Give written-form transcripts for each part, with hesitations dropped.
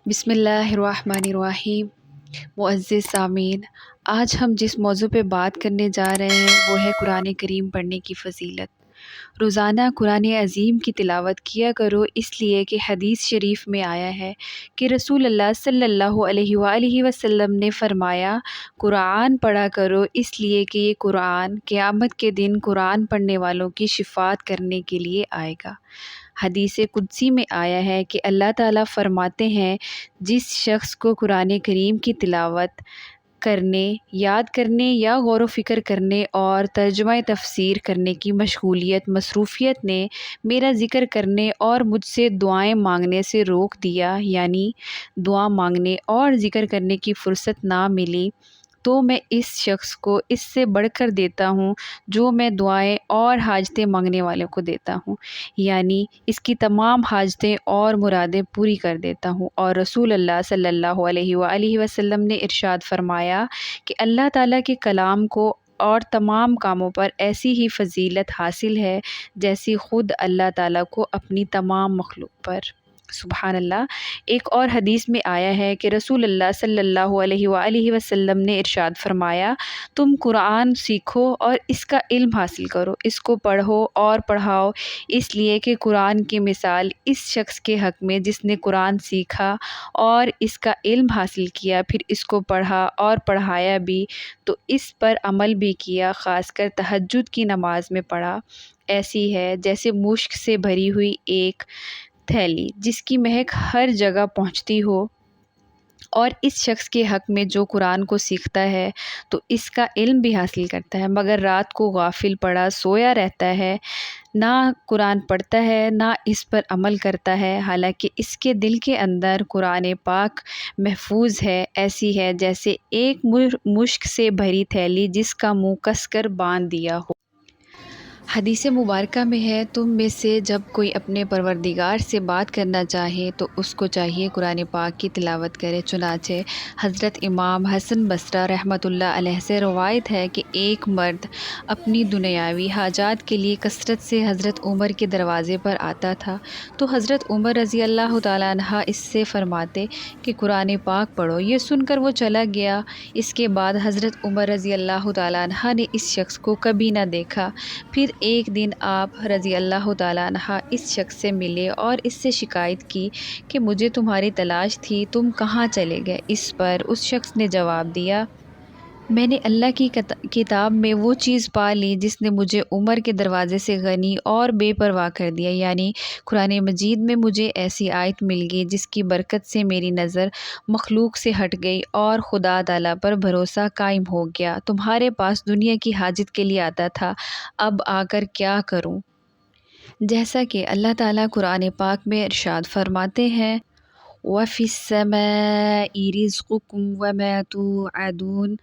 بسم اللہ الرحمن الرحیم۔ معزز سامعین، آج ہم جس موضوع پہ بات کرنے جا رہے ہیں وہ ہے قرآن کریم پڑھنے کی فضیلت۔ روزانہ قرآن عظیم کی تلاوت کیا کرو، اس لیے کہ حدیث شریف میں آیا ہے کہ رسول اللہ صلی اللہ علیہ وآلہ وسلم نے فرمایا، قرآن پڑھا کرو اس لیے کہ یہ قرآن قیامت کے دن قرآن پڑھنے والوں کی شفاعت کرنے کے لیے آئے گا۔ حدیث قدسی میں آیا ہے کہ اللہ تعالیٰ فرماتے ہیں، جس شخص کو قرآن کریم کی تلاوت کرنے، یاد کرنے یا غور و فکر کرنے اور ترجمہ تفسیر کرنے کی مصروفیت نے میرا ذکر کرنے اور مجھ سے دعائیں مانگنے سے روک دیا، یعنی دعا مانگنے اور ذکر کرنے کی فرصت نہ ملی، تو میں اس شخص کو اس سے بڑھ کر دیتا ہوں جو میں دعائیں اور حاجتیں مانگنے والوں کو دیتا ہوں، یعنی اس کی تمام حاجتیں اور مرادیں پوری کر دیتا ہوں۔ اور رسول اللہ صلی اللہ علیہ وآلہ وسلم نے ارشاد فرمایا کہ اللہ تعالیٰ کے کلام کو اور تمام کاموں پر ایسی ہی فضیلت حاصل ہے جیسی خود اللہ تعالیٰ کو اپنی تمام مخلوق پر۔ سبحان اللہ۔ ایک اور حدیث میں آیا ہے کہ رسول اللہ صلی اللہ علیہ وآلہ وسلم نے ارشاد فرمایا، تم قرآن سیکھو اور اس کا علم حاصل کرو، اس کو پڑھو اور پڑھاؤ، اس لیے کہ قرآن کی مثال اس شخص کے حق میں جس نے قرآن سیکھا اور اس کا علم حاصل کیا، پھر اس کو پڑھا اور پڑھایا بھی، تو اس پر عمل بھی کیا، خاص کر تہجد کی نماز میں پڑھا، ایسی ہے جیسے مشک سے بھری ہوئی ایک تھیلی جس کی مہک ہر جگہ پہنچتی ہو۔ اور اس شخص کے حق میں جو قرآن کو سیکھتا ہے تو اس کا علم بھی حاصل کرتا ہے، مگر رات کو غافل پڑا سویا رہتا ہے، نہ قرآن پڑھتا ہے نہ اس پر عمل کرتا ہے، حالانکہ اس کے دل کے اندر قرآن پاک محفوظ ہے، ایسی ہے جیسے ایک مشک سے بھری تھیلی جس کا منہ کس کر باندھ دیا ہو۔ حدیث مبارکہ میں ہے، تم میں سے جب کوئی اپنے پروردگار سے بات کرنا چاہے تو اس کو چاہیے قرآن پاک کی تلاوت کرے۔ چنانچہ حضرت امام حسن بصری رحمۃ اللہ علیہ سے روایت ہے کہ ایک مرد اپنی دنیاوی حاجات کے لیے کثرت سے حضرت عمر کے دروازے پر آتا تھا، تو حضرت عمر رضی اللہ تعالیٰ عنہ اس سے فرماتے کہ قرآن پاک پڑھو۔ یہ سن کر وہ چلا گیا۔ اس کے بعد حضرت عمر رضی اللہ تعالیٰ عنہ نے اس شخص کو کبھی نہ دیکھا۔ پھر ایک دن آپ رضی اللہ تعالیٰ عنہ اس شخص سے ملے اور اس سے شکایت کی کہ مجھے تمہاری تلاش تھی، تم کہاں چلے گئے؟ اس پر اس شخص نے جواب دیا، میں نے اللہ کی کتاب میں وہ چیز پا لی جس نے مجھے عمر کے دروازے سے غنی اور بے پرواہ کر دیا، یعنی قرآن مجید میں مجھے ایسی آیت مل گئی جس کی برکت سے میری نظر مخلوق سے ہٹ گئی اور خدا تعالیٰ پر بھروسہ قائم ہو گیا۔ تمہارے پاس دنیا کی حاجت کے لیے آتا تھا، اب آ کر کیا کروں؟ جیسا کہ اللہ تعالیٰ قرآن پاک میں ارشاد فرماتے ہیں، وَفِي السَّمَاءِ رِزْقُكُمْ وَمَا تُوعَدُونَ،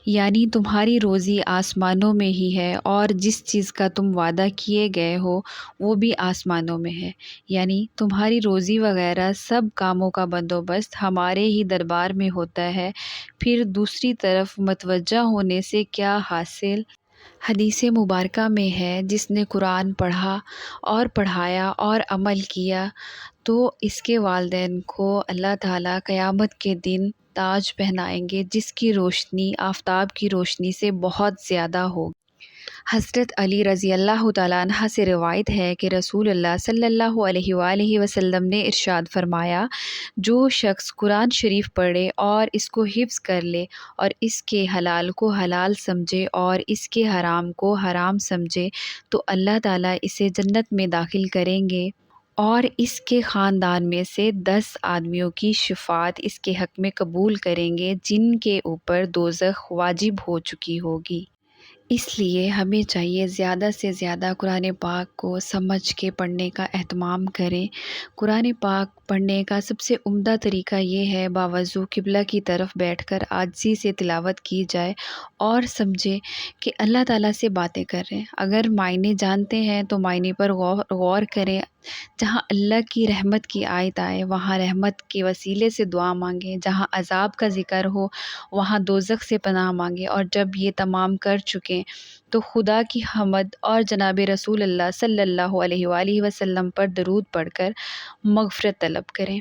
یعنی تمہاری روزی آسمانوں میں ہی ہے اور جس چیز کا تم وعدہ کیے گئے ہو وہ بھی آسمانوں میں ہے، یعنی تمہاری روزی وغیرہ سب کاموں کا بندوبست ہمارے ہی دربار میں ہوتا ہے، پھر دوسری طرف متوجہ ہونے سے کیا حاصل؟ حدیث مبارکہ میں ہے، جس نے قرآن پڑھا اور پڑھایا اور عمل کیا تو اس کے والدین کو اللہ تعالیٰ قیامت کے دن تاج پہنائیں گے جس کی روشنی آفتاب کی روشنی سے بہت زیادہ ہوگی۔ حضرت علی رضی اللہ تعالیٰ عنہ سے روایت ہے کہ رسول اللہ صلی اللہ علیہ وآلہ وسلم نے ارشاد فرمایا، جو شخص قرآن شریف پڑھے اور اس کو حفظ کر لے اور اس کے حلال کو حلال سمجھے اور اس کے حرام کو حرام سمجھے تو اللہ تعالیٰ اسے جنت میں داخل کریں گے اور اس کے خاندان میں سے 10 آدمیوں کی شفاعت اس کے حق میں قبول کریں گے جن کے اوپر دوزخ واجب ہو چکی ہوگی۔ اس لیے ہمیں چاہیے زیادہ سے زیادہ قرآن پاک کو سمجھ کے پڑھنے کا اہتمام کریں۔ قرآن پاک پڑھنے کا سب سے عمدہ طریقہ یہ ہے، باوضو قبلہ کی طرف بیٹھ کر عاجزی سے تلاوت کی جائے اور سمجھے کہ اللہ تعالیٰ سے باتیں کر رہے ہیں۔ اگر معنی جانتے ہیں تو معنی پر غور کریں، جہاں اللہ کی رحمت کی آیت آئے وہاں رحمت کے وسیلے سے دعا مانگیں، جہاں عذاب کا ذکر ہو وہاں دوزخ سے پناہ مانگیں، اور جب یہ تمام کر چکیں تو خدا کی حمد اور جناب رسول اللہ صلی اللہ علیہ وآلہ وسلم پر درود پڑھ کر مغفرت طلب کریں۔